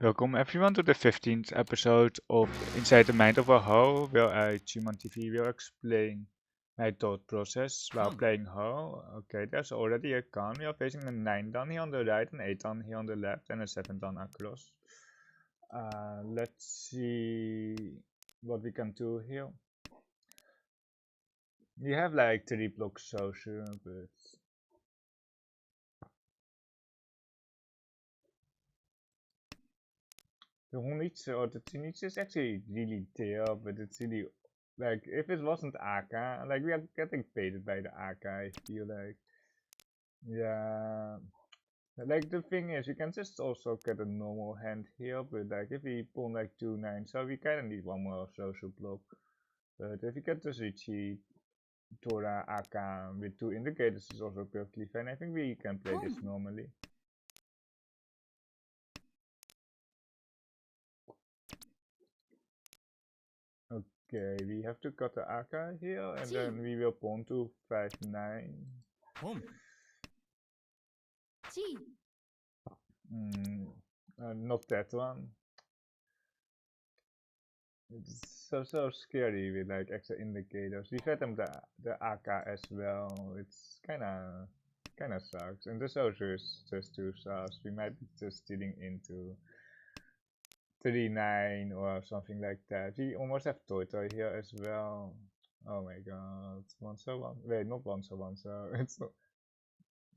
Welcome everyone to the 15th episode of Inside the Mind of a Houou, where I, ChunmanTV, will explain my thought process while playing Houou. Okay, there's already a gun. We are facing a 9 down here on the right, an 8 down here on the left, and a 7 down across. Let's see what we can do here. We have like 3 blocks social, but the Honichi or the Tunichi is actually really there, but it's really like if it wasn't Aka, like we are getting baited by the Aka, I feel like. Yeah. Like the thing is, you can just also get a normal hand here, but like if we pull like 2-9, so we kinda need one more social block. But if you get the Riichi, Tora, Aka with 2 indicators is also perfectly fine. I think we can play this normally. Okay, we have to cut the Aka here, and then we will pawn to 5-9. Not that one. It's so scary with like extra indicators. We fed them the AK as well. It's kinda sucks. And the soldier is just too sus. We might be just stealing into 39 or something like that. We almost have Toy here as well. Oh my god. 1-1. Wait, not 1-1. It's not.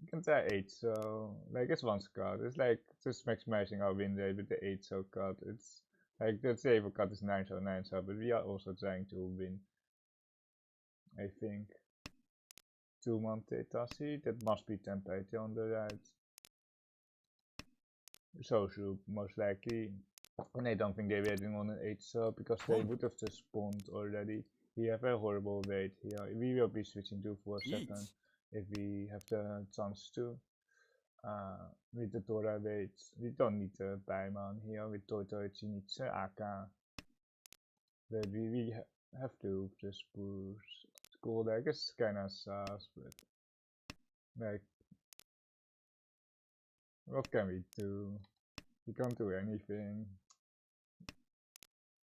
You can try 8 so like it's 1 card. It's like just maximizing our win rate with the 8 so card. It's like the saver card is 9 so, but we are also trying to win. I think. 2-man Tasi, that must be Tempete on the right. So most likely. And I don't think they're waiting on an 8 so because they would have just spawned already. We have a horrible wait here. We will be switching to 4-7 if we have the chance to. With the Tora weights, we don't need the Baiman here with Toto Chinichi Aka. But we have to just push. School deck is kinda sus, but like, what can we do? We can't do anything.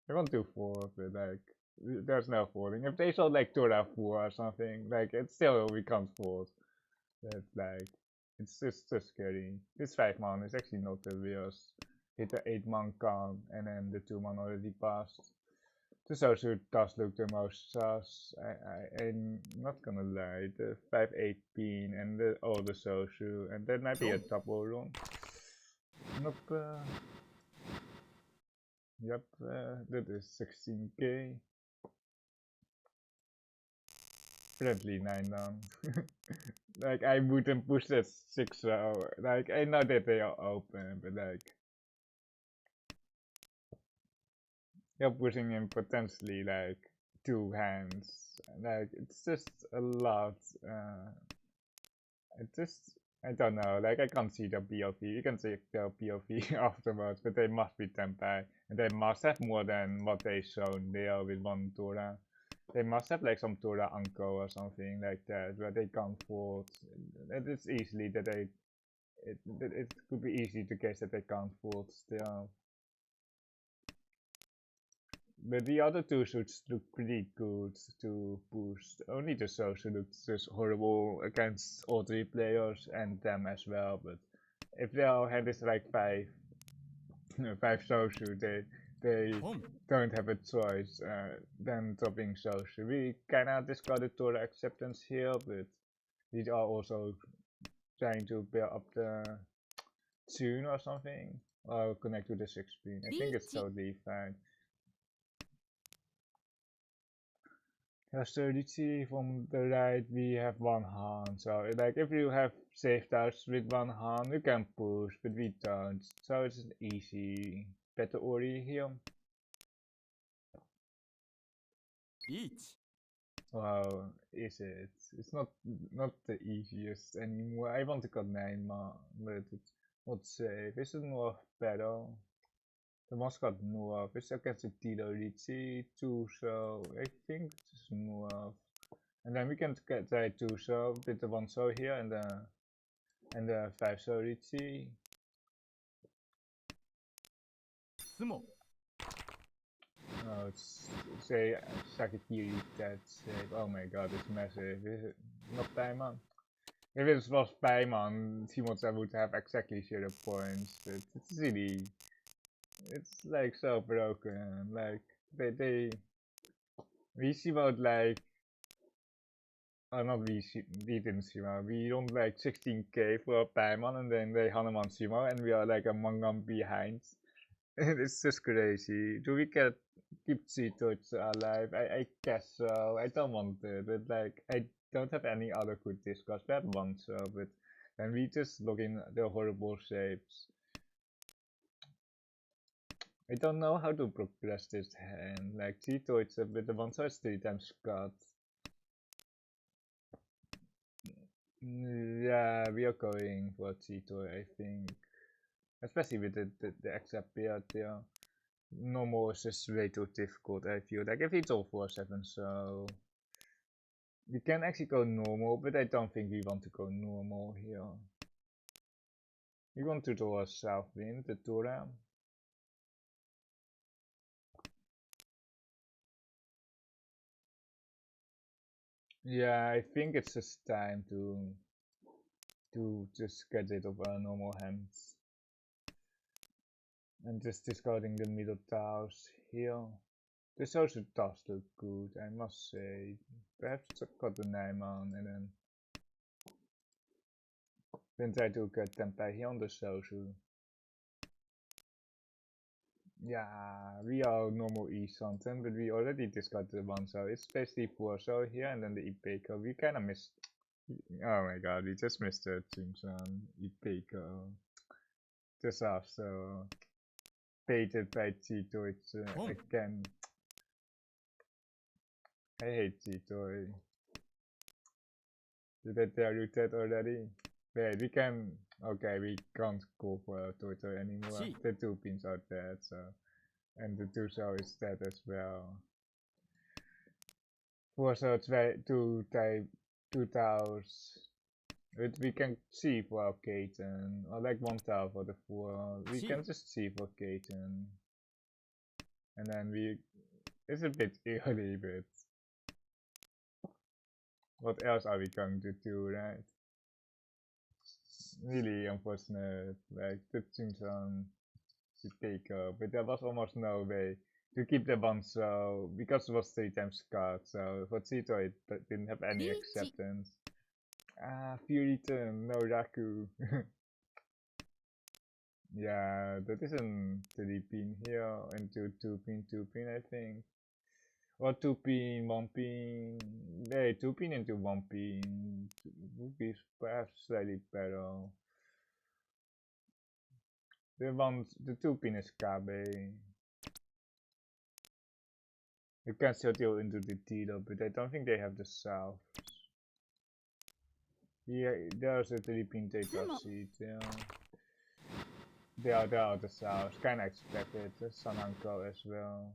I want to 4, but like, there's no folding. If they saw like Tora 4 or something, like, it's still we can't fold. But like, it's just scary. This 5-man is actually not the worst. Hit the 8-man count, and then the 2-man already passed. The Sosu does look the most sus. I'm not gonna lie. The 5-8 pin and the Sosu, and that might be a double run. Nope. Yep, that is 16k. Friendly 9 down. Like, I wouldn't push that 6 so like, I know that they are open, but like, you're pushing in potentially like 2 hands. Like, it's just a lot. I don't know, like, I can't see the POV. You can see the POV afterwards, but they must be Tempai, and they must have more than what they shown there with 1 Tora. They must have like some Tora Anko or something like that, where they can't fold. It is easily that it could be easy to guess that they can't fold still. But the other 2 suits look pretty good to boost. Only the Sosu looks just horrible against all 3 players and them as well. But if their hand is like 5 Sosu, they don't have a choice than dropping Sosu. We kinda discarded Tora acceptance here, but we are also trying to build up the tune or something, or connect to the 6 pin. I think it's totally fine. So Riichi from the right, we have 1 hand. So like if you have safe touch with 1 hand, you can push, but we don't. So it's an easy better Ori here. Wow, is it? It's not the easiest anymore. I want to cut 9 man, but it's not safe. Is it more better? The mascot Noah is against the Tito Riichi too, so I think it's Noah. And then we can try 2 so with the 1 so here and the 5 so Riichi. Oh, it's say Sakatiri that shape. Oh my god, it's massive. Is it not Paimon? If it was Paimon, Timotza would have exactly 0 points, but it's really, it's like so broken. Like we see about like, oh not we didn't see about, we don't like 16k for a Paimon and then they Hanuman Simo and we are like a Mangam behind. It's just crazy. Do we keep Cheetos alive? I guess so. I don't want it, but like I don't have any other good discards. We had one so, but then we just look in the horrible shapes. I don't know how to progress this hand. Like Cheetos with the one size 3 times cut. Yeah, we are going for Cheeto, I think. Especially with the extra beard, yeah. Normal is just way too difficult, I feel. Like if it's all 4-7, so we can actually go normal, but I don't think we want to go normal here. We want to do a south wind, the Tura. Yeah, I think it's just time to just get rid of our normal hands. And just discarding the middle tiles here. This also does look good, I must say. Perhaps got the Nijman and then try to get Tempai here on the Sosu. Yeah, we are normal East something, but we already discarded the one, so it's basically 4 so here and then the Ipeco. We kinda missed. Oh my god, we just missed the Chunman Ipeco. Just after baited by Chito, it's again. I hate Chito. Did I tell you that already? Wait, we can. Okay, we can't go for a Toto anymore. The 2 pins are dead, so. And the 2 so is dead as well. 4 so 2 tiles. But we can see for Katen. Or like 1 tile for the 4. We can just see for Katen. And then we. It's a bit early, but. What else are we going to do, right? Really unfortunate. Like, the Chunman to take but there was almost no way to keep the one so because it was 3 times cut, so for Chito it didn't have any acceptance. Ah, Fury turn, no Raku. Yeah, that isn't 3 pin here into 2 pin, 2 pin I think. Or 2 pin, 1 pin. Hey, 2 pin into 1 pin would be perhaps slightly better. The 2 pin is Kabe. You can still deal into the Tito, but I don't think they have the south. Yeah, there's a 3 pin data seat, yeah. They are the south. Kinda expected. Sananko as well.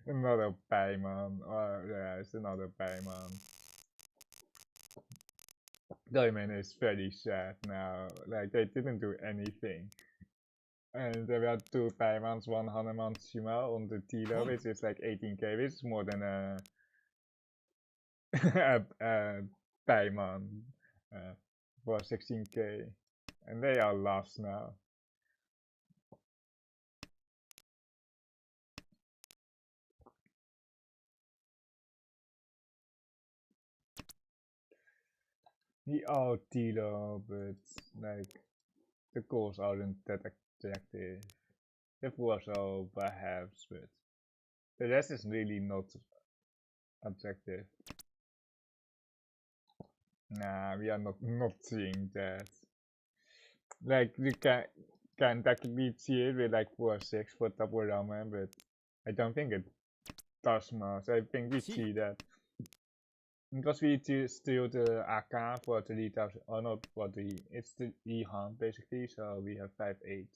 Another Paimon. Oh, yeah, it's another Paimon. Diamond is very sad now. Like, they didn't do anything. And there were 2 Paimons, 1 Hanuman Shima on the Tito, which is like 18k, which is more than a Paimon for 16k. And they are lost now. We are Tilo, but like the goals aren't that attractive. The fours are perhaps, but the rest is really not attractive. Nah, we are not seeing that. Like we can technically see it with like 4-6 for double ramen, but I don't think it does much. I think we see that because we steal the AK for 3000 or not for the it's the E-Hunt basically, so we have 5-8.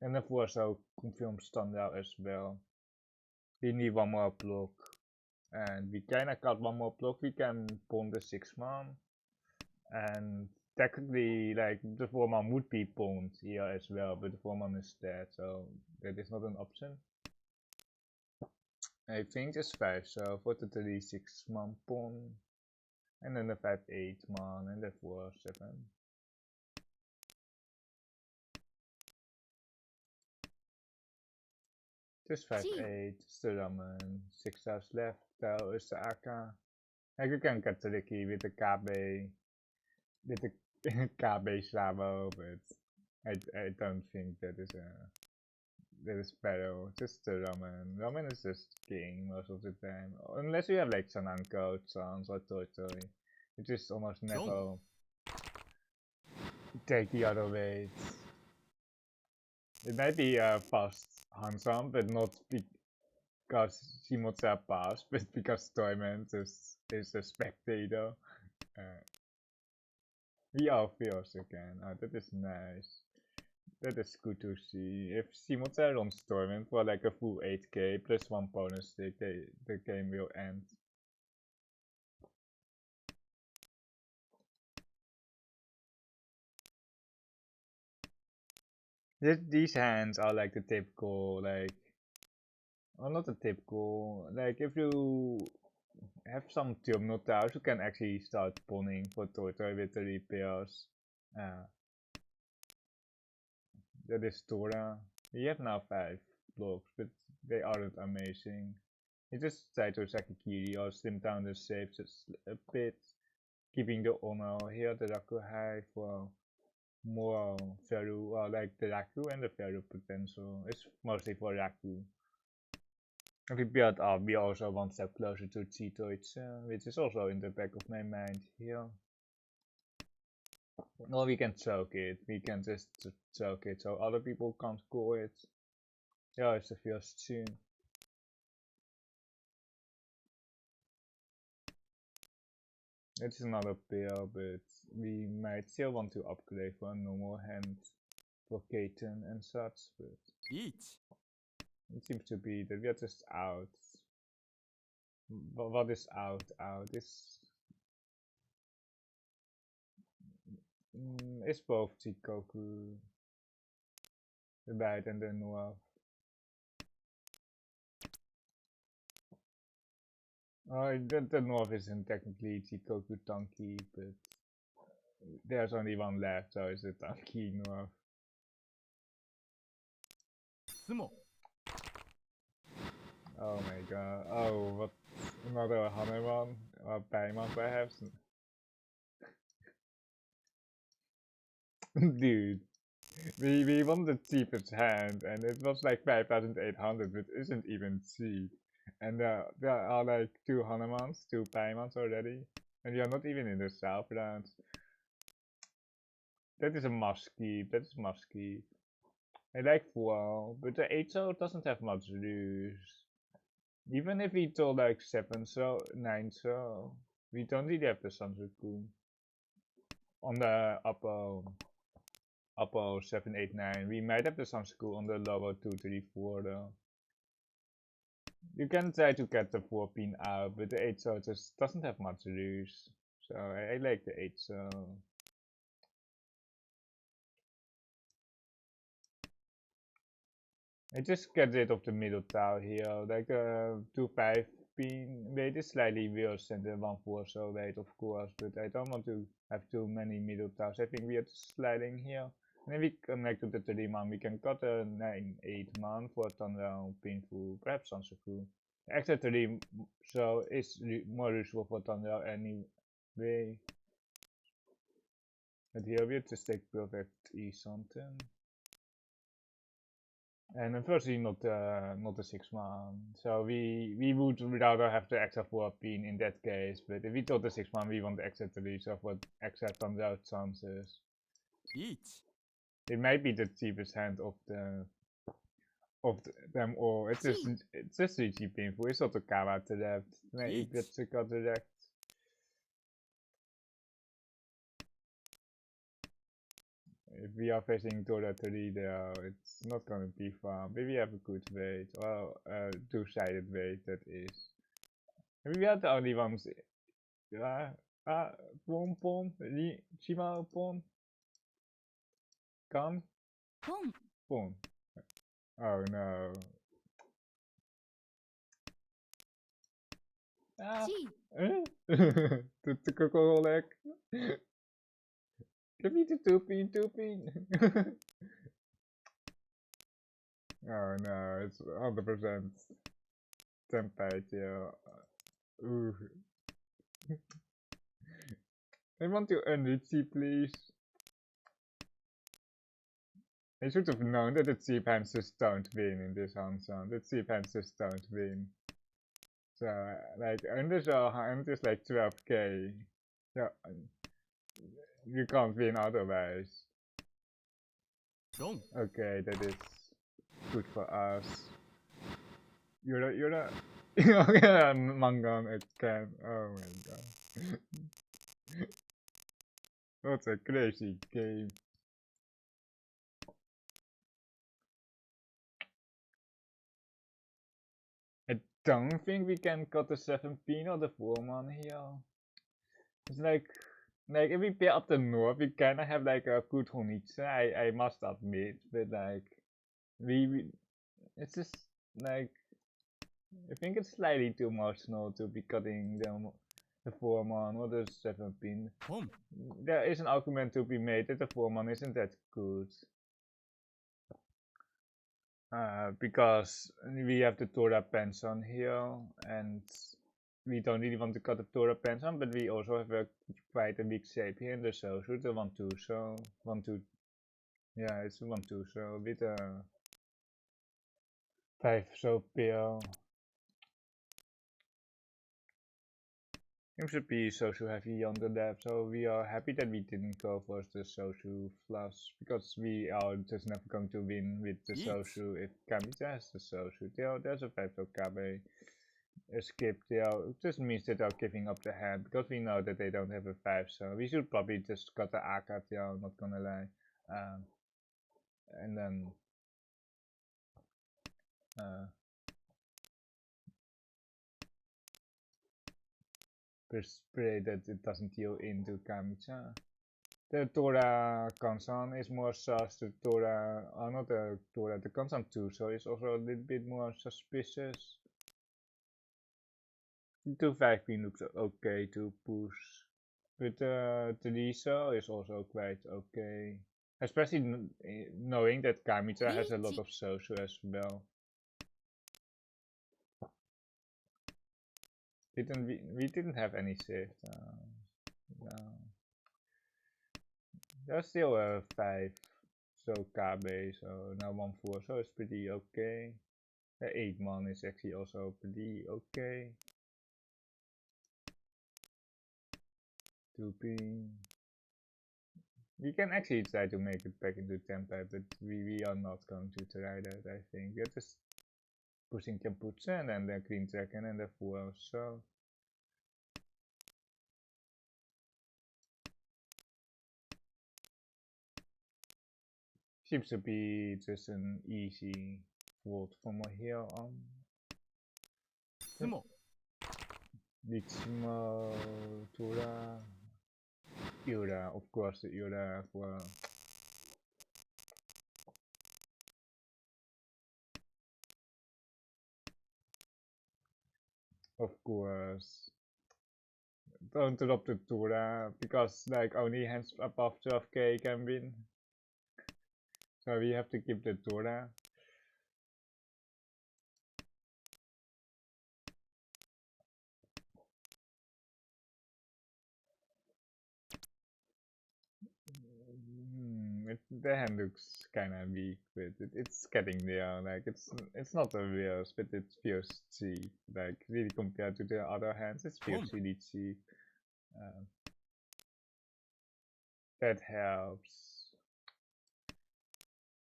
And of course so confirm standout as well. We need 1 more block. And we kinda got 1 more block, we can bond the 6 man. And technically, like, the 4-man would be pawned here as well, but the 4-man is dead, so that is not an option. I think it's 5, so for the 36-man pawn, and then the 5-8-man, and the 4-7. Just 5-8, still ramen, 6 hours left, Tao is the AK. Like, you can get tricky with the KB, with the KB Sabo, but I don't think that is better. Just the ramen. Ramen is just king most of the time. Unless you have like Sananko, Sans, or Toy Toy. You just almost never take the other way. It might be past Hanchan, but not because Shimotsa passed, but because Toyman is a spectator. We are fierce again. Oh, that is nice. That is good to see. If Shimotsa runs Torment for like a full 8k plus 1 bonus stick, the game will end. These hands are like the typical, like, well, not the typical, like if you have some terminal towers, you can actually start pawning for Tortoise with the repairs. That is Tora. We have now 5 blocks, but they aren't amazing. You just try to Sakikiri or slim down the shape just a bit, keeping the honor here, the Raku high for more value, like the Raku and the value potential. It's mostly for Raku. If we build up, we also one step closer to Cheetoids, which is also in the back of my mind here. Or we can choke it, we can just choke it so other people can't call it. Yeah, it's the first tune. It's another pair, but we might still want to upgrade for a normal hand for Kaiten and such, but it seems to be that we are just out. What is out? Out is it's both Chikoku, the bad and the north. The north isn't technically Chikoku Tanki, but there's only one left, so it's a Tanki north. Oh my god. Oh, what? Another Hanuman? Or Paiman perhaps? Dude. We won the cheapest hand and it was like 5,800, which isn't even cheap. And there are like 2 Hanumans, 2 Paimans already. And we are not even in the south rounds. That is a must keep, that is must keep. I like Houou, but the 8-so doesn't have much use. Even if we told like 7-so, 9-so, we don't really have the Sanzuku. On the upper 7, 8, 9, we might have the Sanzuku on the lower 2, 3, 4 though. You can try to get the 4 pin out, but the 8-so just doesn't have much use. So I like the 8-so. I just get rid of the middle tower here, like 2-5 pin weight is slightly worse than the 1-4-so weight of course, but I don't want to have too many middle towers. I think we are sliding here. And if we connect to the 3-man, we can cut a 9-8-man for Tanrao, Pinfu, perhaps Sansaku. Extra 3 so is more useful for Tanrao anyway. But here we just take perfect E-something. And unfortunately not a 6-man. So we would rather have the extra 4 pin in that case, but if we took the 6-man we want the extra 3, so for extra Tanrao chances. It might be the cheapest hand of them all. It's just Riichi painful. It's not a Kawa to left. Nee, it's a cut direct. If we are facing Dora 3 there, it's not gonna be fun. Maybe we have a good weight. Well, two-sided weight that is. Maybe we are the only ones. Yeah. Ah, pom, Chima pom, kan, pom. Oh no. Ah, the cocoa leg. Give me the tooping. Oh no, it's 100% temperature. Ooh. I want to Riichi, please. I should have known that the cheap hands don't win in this Hanchan. The cheap hands don't win. So, like, under the hand is like 12k. So, you can't win otherwise. Okay, that is good for us. You're a Mangan again. Oh my god. What a crazy game. I don't think we can cut the 7 pin or the 4-man here. It's like if we pair up the north, we kinda have like a good Honitsu, I must admit, but like we it's just like I think it's slightly too much now to be cutting the 4-man or the 7 pin. There is an argument to be made that the 4-man isn't that good. Because we have the Tora Pension here, and we don't really want to cut the Tora Pension, but we also have quite a big shape here in the Sosu, the 1-2, so 1-2, yeah, it's 1-2, so with a 5 so pair. Seems to be Sosu heavy on the depth, so we are happy that we didn't go for the Sosu flush, because we are just never going to win with the Sosu if Kamicha has the Sosu. There's a 5 so Kabe. Skip, it just means that they're giving up the hand, because we know that they don't have a 5, so we should probably just cut the Akat, not gonna lie. And then pray that it doesn't heal into Kamicha. The Tora Kansan is more sus, the Tora, not the Tora, the Kansan 2, so it's also a little bit more suspicious. 2-5 looks okay to push. But Teresa is also quite okay. Especially knowing that Kamita has a lot of Sosu as well. We didn't have any shift. No. There's still a 5 so KB, so now 1-4, so it's pretty okay. The 8-man is actually also pretty okay. 2-pin. We can actually try to make it back into tempo, but we are not going to try that, I think. We're just pushing Kamputsa and then the Green Dragon and the 4, so. Seems to be just an easy fold from here on. Riichi Tora, Yura, of course, Yura for. Of course. Don't drop the Tora, because like only hands above 12k can win. So we have to keep the Tora. The hand looks kinda weak, but it's getting there. Like it's not a worse, but it feels cheap. Like really compared to the other hands, it feels really cheap. That helps.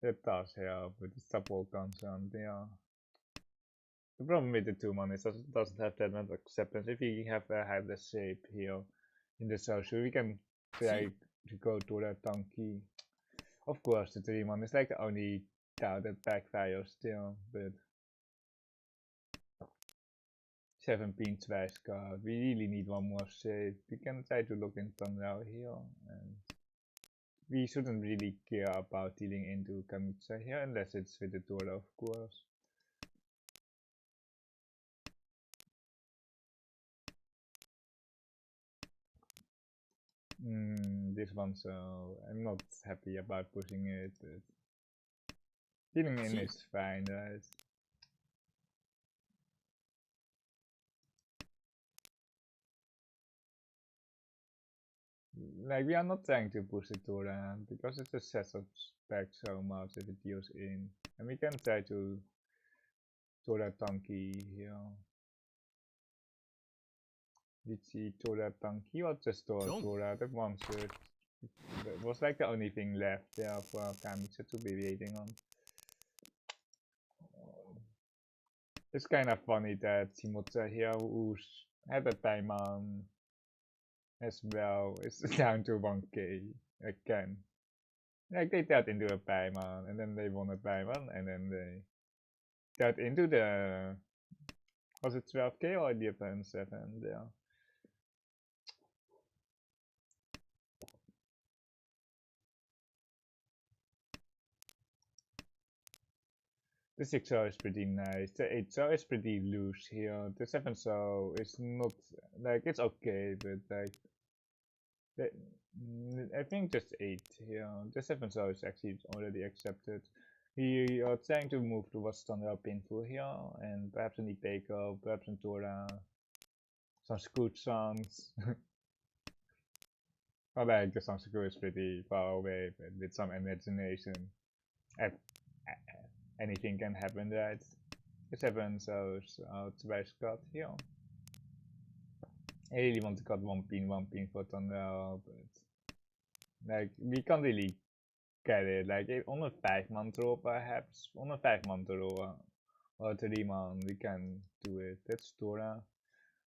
That does help with the support concern there. The problem with the 2-man is that it doesn't have that much acceptance. If we have a headless shape here in the Sosu, we can try to go to the donkey. Of course, the 3-man is like the only cow that backfires still, but 7 pin twice card. We really need one more save. We can try to look in Tenhou here, and we shouldn't really care about dealing into Kamitsa here unless it's with the Dora, of course. This one, so I'm not happy about pushing it, but dealing in is fine, right? Like, we are not trying to push it to land because it just sets us back so much if it deals in. And we can try to Tora Tanki here. Riichi Tora Tanki or just Tora that one search. It was like the only thing left there for Kamitsa to be waiting on. It's kind of funny that Shimotsa here, who's had a time on as well, is down to 1k again. Like, they tapped into a Paimon, and then they won a Paimon, and then they tapped into the... Was it 12k or the opponent 7 there? The 6-0 is pretty nice, the 8-0 is pretty loose here, the 7-0 is not... Like, it's okay, but like... I think just 8 here, the 7-0 is actually already accepted. We are trying to move towards standard painful here, and perhaps an Ipeko, perhaps an Tora, some Scoot songs. Well, like the Sansaku is pretty far away, but with some imagination, anything can happen, right? The 7-0 twice cut here. I really want to cut one pin for Thunder, but like we can't really get it. Like on a 5-man draw perhaps, on a 5-man draw or 3-man we can do it. That's Tora.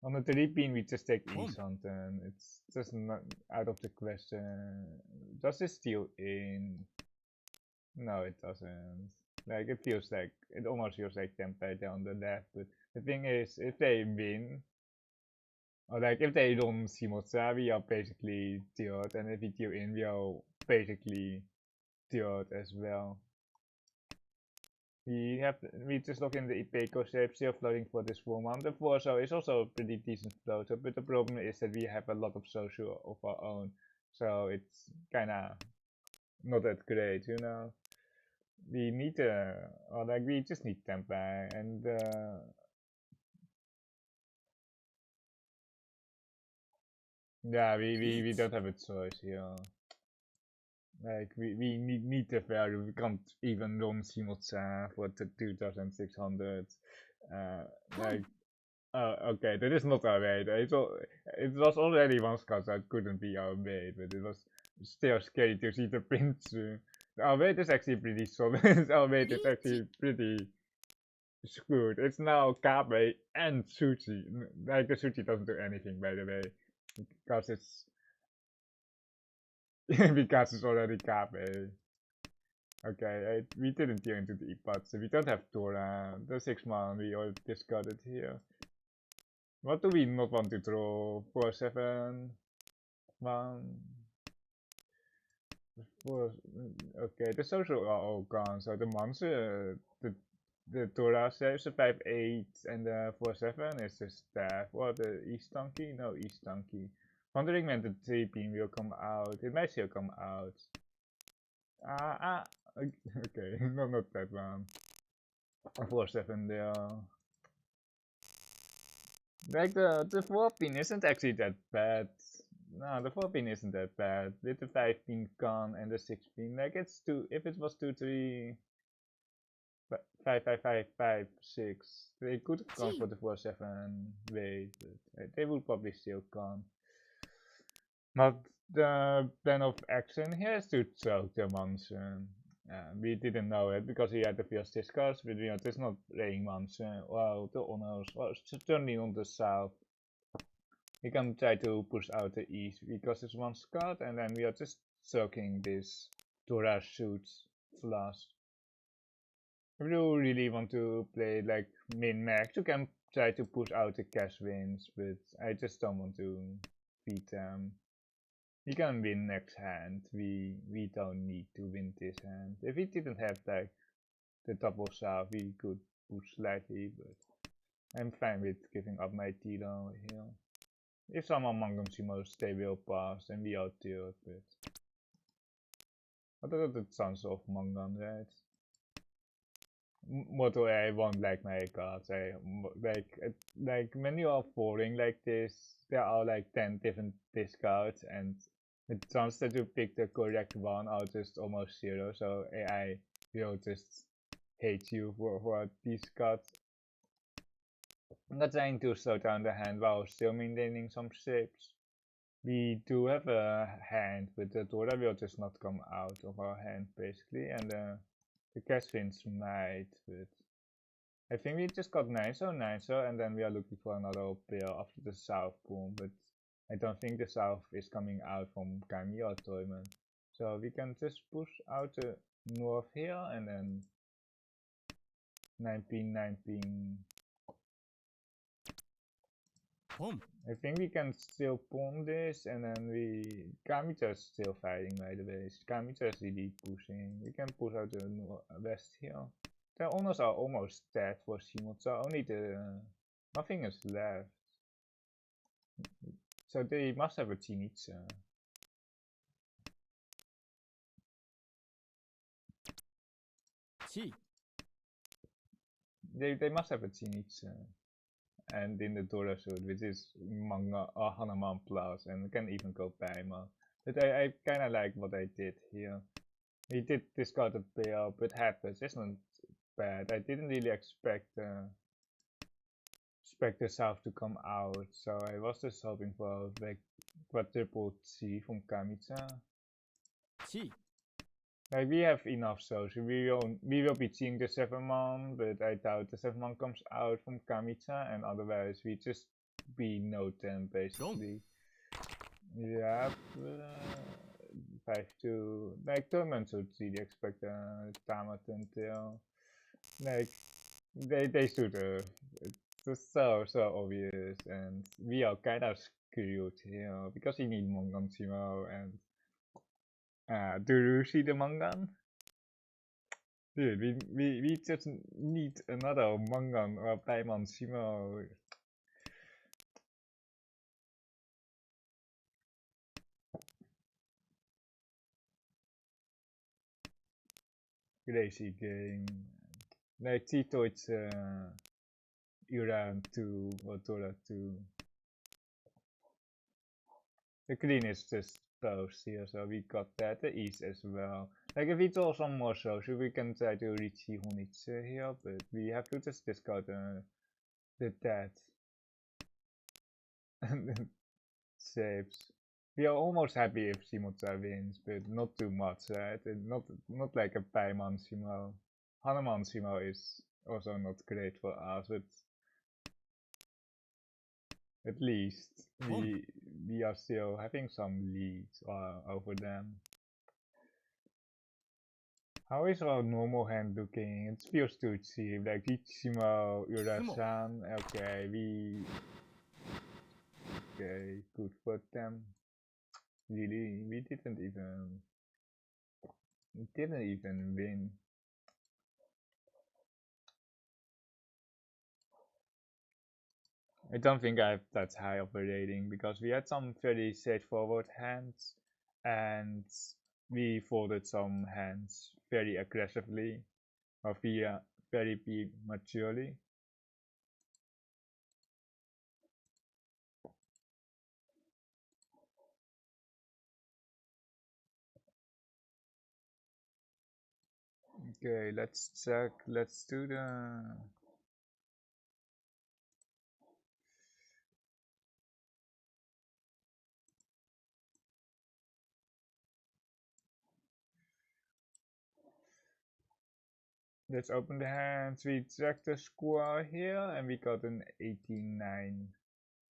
On a 3-pin we just take Eashanten. It's just not out of the question. Does this steal in? No, it doesn't. Like it almost feels like Tempe on the left, but the thing is, if they win, or like if they don't Shimotsa, we are basically tiered, and if we deal in, we are basically tiered as well. We just look in the Ipeko shape, still floating for this 4-man. The 4-0 is also a pretty decent floater, but the problem is that we have a lot of social of our own, so it's kinda not that great, you know. We need or like we just need Tempe, and yeah, we don't have a choice here. Like we need the value. We can't even run Shimotsa for the 2600. Like okay, that is not our way. It was already one scout that couldn't be our way, but it was still scary to see the pins. Our weight is actually pretty solid. Our weight is actually pretty screwed. It's now Kabe and Sushi. Like the Sushi doesn't do anything, by the way, because it's because it's already Kabe. Okay, we didn't deal into the ipad, so we don't have Tora. The 6-man we all discarded here. What do we not want to draw? 4-7 1. Okay, the social are all gone, so the monster, the Tora saves a 5-8, and the 4-7 is the staff. Or the East Donkey? No, East Donkey. Wondering when the 3-pin will come out. It might still come out. Okay, no, not that one. 4-7 there. Like the 4-pin isn't actually that bad. No, the 4-pin isn't that bad. With the 5-pin con and the 6-pin, like it's if it was 2-3 5-5-5-5-6, they could have gone for the 4-7 way, but they would probably still con. But the plan of action here is to choke the monster. We didn't know it because he had the first discuss, but you know, it's not playing monster. Well, the honors, well, certainly on the south. We can try to push out the east because it's one scout, and then we are just choking this Dora shoots flash. If you really want to play like min max, you can try to push out the cash wins, but I just don't want to beat them. We can win next hand. We don't need to win this hand. If we didn't have like the double shove, we could push slightly, but I'm fine with giving up my Tilo here. If someone Mangonshimos, they will pass and we outdo it, but I thought the chance of Mangan, right? What do I want like my cards? Like when you are falling like this, there are like 10 different discards, and the chance that you pick the correct one are just almost zero. So AI will just hate you for these cards. I'm not trying to slow down the hand while still maintaining some shapes. We do have a hand, but the Dora will just not come out of our hand basically, and the cash wins might, but I think we just got nicer, and then we are looking for another pair after the south boom, but I don't think the south is coming out from Kami or Toyman. So we can just push out the north here, and then 19. I think we can still pawn this, and then Kamicha is still fighting by the way. Kamicha is really pushing. We can push out the west here. The owners are almost dead for Shimotsa, only nothing is left. So they must have a Chinitsa. They must have a Chinitsa. And in the Dora suit, which is manga Hanuman plus, and can even go Paima. But I kinda like what I did here. We did discard a pair, but habits isn't bad. I didn't really expect the south to come out, so I was just hoping for like quadruple C from Kamicha. Like we have enough shows. We will be seeing the 7-man, but I doubt the 7-man comes out from Kamicha, and otherwise we just be no 10 basically. Yeah, 5-2. Like tournaments would really expect Tamat until like they should it's so obvious, and we are kind of screwed here because we need Mongan Simo and do you see the Mangan? Dude, we just need another Mangan or Paimon Simo. Crazy game. Like Tito, it's Iran 2 or Dora 2. The green is just those here, so we got that. The east as well. Like if we draw some more social, we can try to reach Hunitsu here, but we have to just discard the dead. And saves. We are almost happy if Shimotsa wins, but not too much, right? And not like a Paimon Shimo. Hanuman Shimo is also not great for us, but at least we are still having some leads over them. How is our normal hand looking? It feels too cheap, like Ichimo, Urasan, okay, okay, good for them. Really, we didn't even win. I don't think I have that high of a rating because we had some very straightforward hands, and we folded some hands very aggressively or very prematurely. Okay, let's check. Let's do the let's open the hands. We check the score here, and we got an 89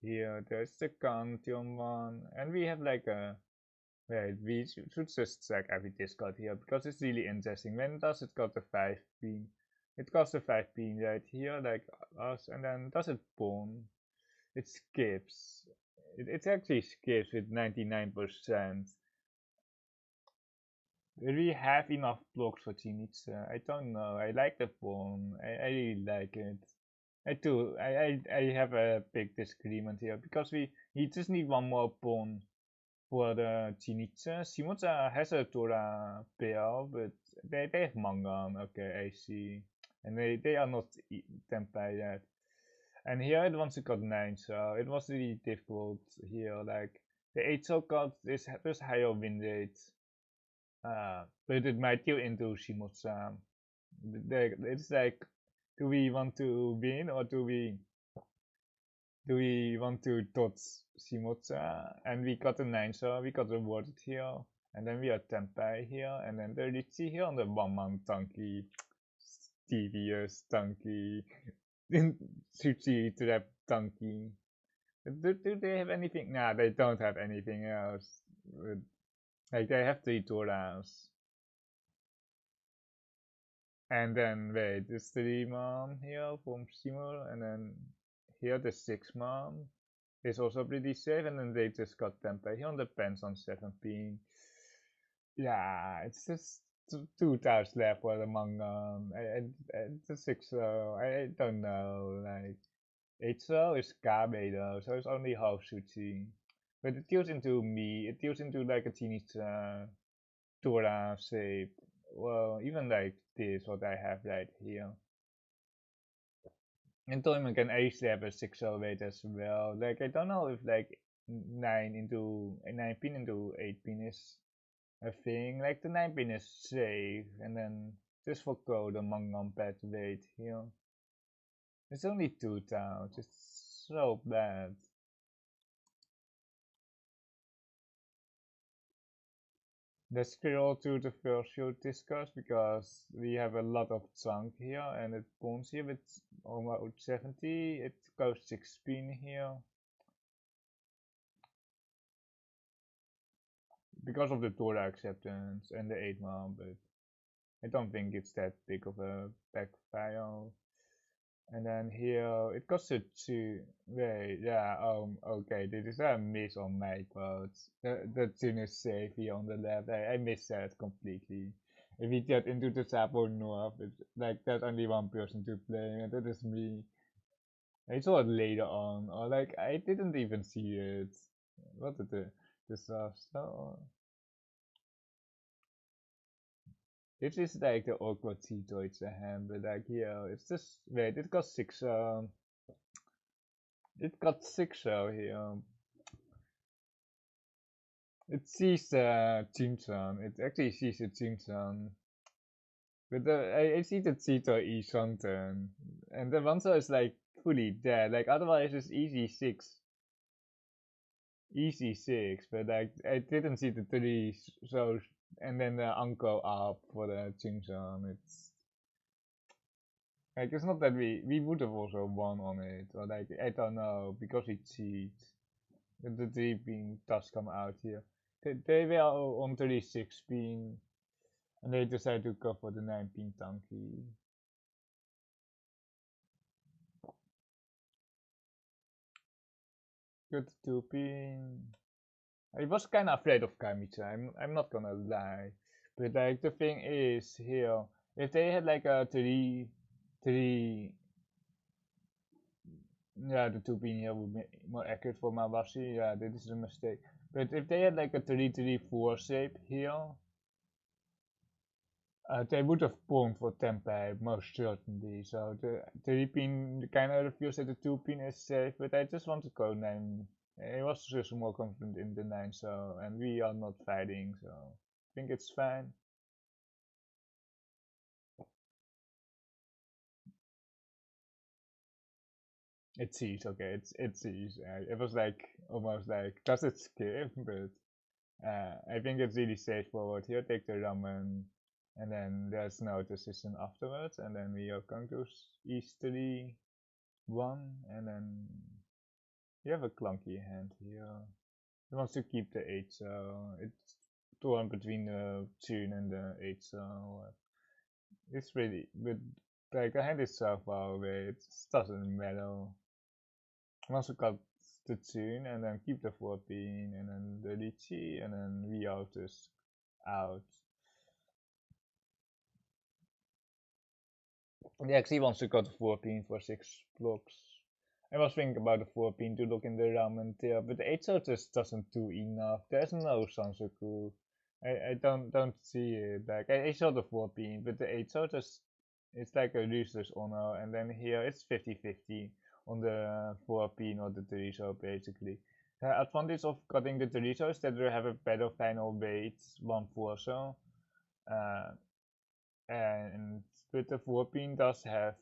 here. There's the Cantillon one, and we have like a wait. We should just check every discard here because it's really interesting. When does it got the 5 beam? It costs a 5 pin right here, like us, and then does it pawn? It skips. It actually skips with 99%. Do we have enough blocks for Chinitsa? I don't know. I like the pawn. I really like it. I do. I have a big disagreement here because we just need one more pawn for the Chinitsa. Shimotsa has a Tora pair, but they have Mangan. Okay, I see. And they are not Tempai yet. And here it wants to cut 9, so it was really difficult here. Like the 8 so card is just higher win rate. But it might kill into Shimotsa. It's like, do we want to win or do we want to dodge Shimotsa? And we got a 9, so we got rewarded here. And then we are Tempai here, and then the Riichi here on the 1-man tanky. Devious tanky. Sushi trap tanky. Do they have anything? Nah, they don't have anything else. Like they have 3 Toras. And then wait, this 3-man here from Simul, and then here the 6-man is also pretty safe, and then they just got Tempe here on the pens on 17. Yeah, it's just 2 times left for the manga. The 6 I don't know, like 8 is Kabe though, so it's only half Sushi. But it deals into me, it deals into like a teeny Tora shape. Well, even like this, what I have right here. And Toyman can actually have a 608 as well. Like, I don't know if like 9 pin into 8 pin is a thing. Like, the 9 pin is safe, and then just for code among non-pet weight here. It's only 2 towns, it's so bad. Let's scroll to the first shoot discuss because we have a lot of chunk here and it pawns here with almost 70. It goes 16 here. Because of the Torah acceptance and the 8-man, but I don't think it's that big of a backfire. And then here it costs a 2. Wait, yeah, okay, this is a miss on my part. The tune is safe here on the left. I missed that completely. If we get into the Sapo North, it's like there's only one person to play, and that is me. I saw it later on, or like I didn't even see it. What did the disaster? This is like the awkward Deutsche hand, but like here, it's just wait. It got 6 here. It sees the Chimson. It actually sees the Chimson. But I see the Cheeto E something. And the Wanzo is like fully dead. Like otherwise it's easy 6. Easy 6. But like I didn't see the 3 so and then the uncle up for the Chimson. It's like it's not that we would have also won on it. Or like I don't know, because we cheat. The 3 pin does come out here. They were on 36 pin. And they decided to go for the 9-pin tanky. Good 2-pin. I was kind of afraid of Kamicha, I'm not gonna lie. But like the thing is here, if they had like a 3, yeah, the 2-pin here would be more accurate for Mawashi. Yeah, this is a mistake. But if they had like a 3-3-4 shape here, they would have pawned for Tempe, most certainly. So the 3-pin kind of feels that the 2-pin is safe, but I just want to go 9. I was just more confident in the 9, so, and we are not fighting, so I think it's fine. It sees, okay, it sees. It was like, almost like, does it skip? But I think it's really straightforward. Here, take the ramen, and then there's no decision afterwards, and then we are going to East 3, 1, and then you have a clunky hand here. He wants to keep the 8, so it's torn between the tune and the 8, so it's really, but Like the hand is so far away, it just doesn't matter. Once we got the tune and then keep the 14 and then the Riichi and then we out is out. He actually wants to cut the 14 for 6 blocks. I was thinking about the 14 to look in the ramen tail, but the 8 so just doesn't do enough. There's no Sansoku. I don't see it. Like I saw the 14, but the 8 so just it's like a useless honor, and then here it's 50-50 on the 14 or the 3 so basically. The advantage of cutting the 3 so is that we have a better final weight, 1-4 so. Uh, and but the 14 does have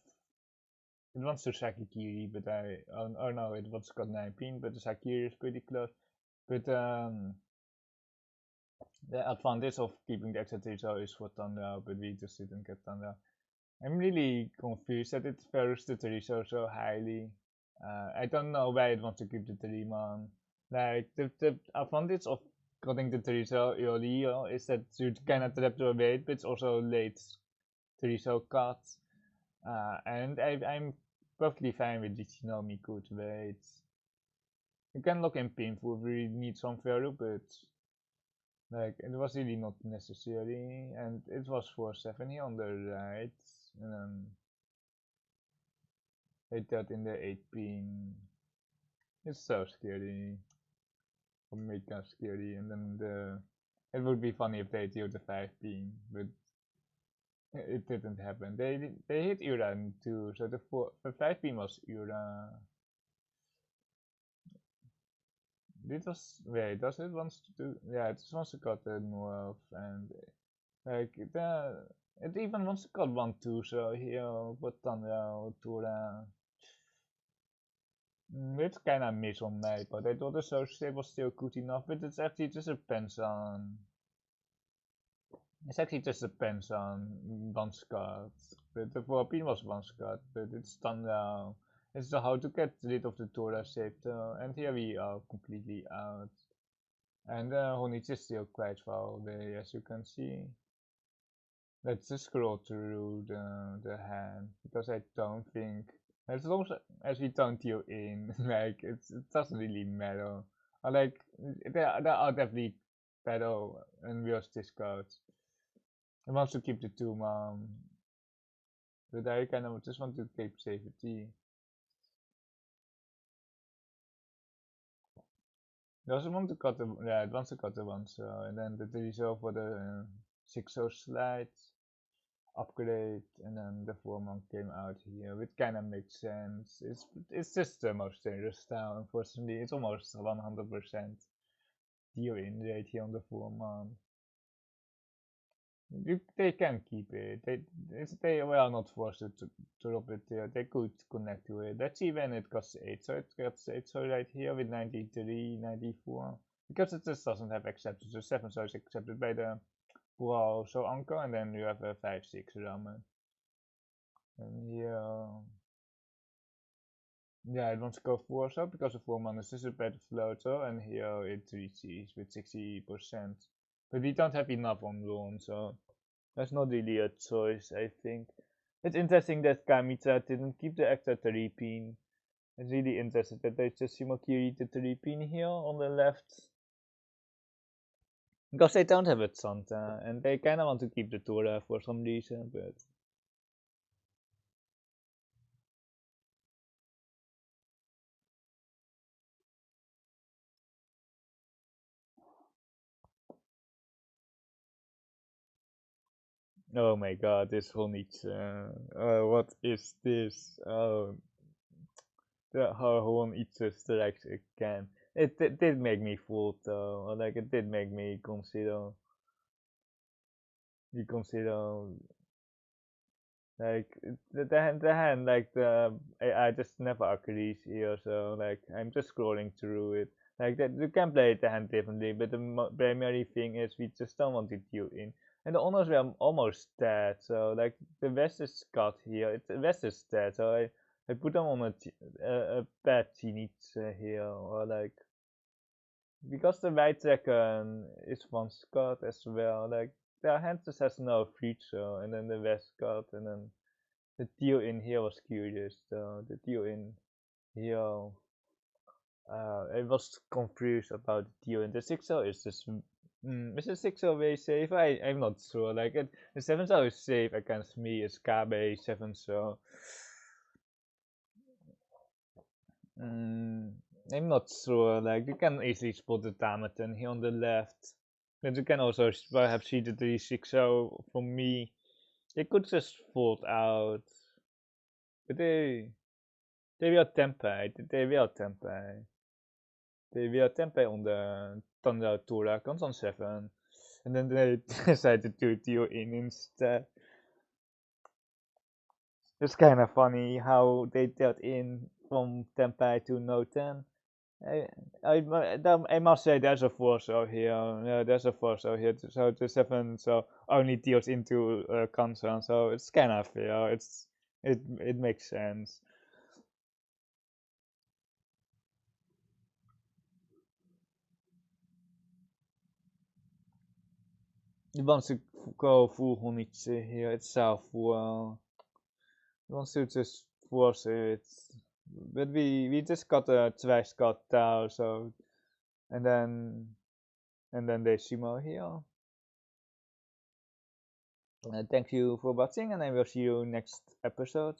it wants to Sakikiri, but oh no, it wants got 19, but the Sakiri is pretty close. But the advantage of keeping the extra Techo is for Thunder, but we just didn't get Thunder. I'm really confused that it values the Terisho so highly. I don't know why it wants to keep the Teriman. Like, the advantage of cutting the Terisho early is that you cannot trap the weight, but it's also late Terisho cut. And I'm perfectly fine with the Shinomi good weights. You can look in painful if you need some value, but like it was really not necessary, and it was 470 on the right, and then hit that in the 8 pin. It's so scary, mega scary, and then it would be funny if they hit the 5 pin, but it didn't happen. They hit Ura too, so the 5 pin was Ura. Dit was, wait, does it wants to do, yeah, it just wants to cut the north, and like it even wants to cut 1-2, so here, but then Tura. It's kinda miss on mij, but I thought the social was still good enough, but it's actually just depends on, it's actually just depends on one scut, but the 4 was one scut, but it's done now. It's how to get rid of the Tora shape, and here we are completely out. And Honichi is still quite far away, as you can see. Let's just scroll through the hand, because I don't think, as long as we don't deal in, like, it doesn't really matter. Like, there are definitely better and worse discards. I want to keep the 2-man, but I kind of just want to keep safety. It also want to cut the, yeah, it wants to cut the 1 so, and then the 3 so for the 6 so slides. Upgrade, and then the 4-man came out here, which kind of makes sense. It's just the most dangerous style, unfortunately. It's almost 100% deal in rate here on the 4-man. They can keep it. They were not forced to drop it there. They could connect to it. Let's see when it costs 8. So it costs 8 so right here with 93, 94. Because it just doesn't have accepted. So 7 so is accepted by the Wow, so Anko, and then you have a 5-6 ramen. And here, yeah, it wants to go 4 so because the 4-man is just a better floater, and here it reaches with 60%. But we don't have enough on loan, so that's not really a choice, I think. It's interesting that Kamita didn't keep the extra 3 pin. It's really interesting that they just Shimakiri the 3 pin here on the left. Because they don't have a Santa, and they kinda want to keep the Tora for some reason, but oh my god, this whole needs. What is this? Oh, the whole eats strikes again. It did make me fool though. Like it did make me consider. Reconsider. Like the hand like I just never agrees here. So like I'm just scrolling through it. Like that you can play the hand differently, but the primary thing is we just don't want to deal in. And the honors were almost dead, so like the West is cut here. The West is dead, so I put them on a bad Zenith here, or like because the White Dragon is one Scott as well. Like the hand just has no feature, and then the West cut, and then The deal in here was curious though. The deal in here, I was confused about the deal in the 6-0 is just. Is the 6-0 very safe? I'm not sure. Like the 7-0 is safe against me. It's KB 7-0. I'm not sure. Like you can easily spot the Tamaten here on the left. But you can also perhaps see the 3-6-0 from me. They could just fold out. But they will temper. They will temper. They will temper on the Thunder Tora comes on 7. And then they decided to deal in instead. It's kind of funny how they dealt in from Tempai to no 10. I, I must say there's a 4-0 here. Yeah, there's a 4-0 here. So the 7 so only deals into Kansan. So it's kind of fair. It makes sense. He wants to go full Honitsu here itself. Well, he wants to just force it. But we just got a twice got down, so and then Decimo here. Thank you for watching, and I will see you next episode.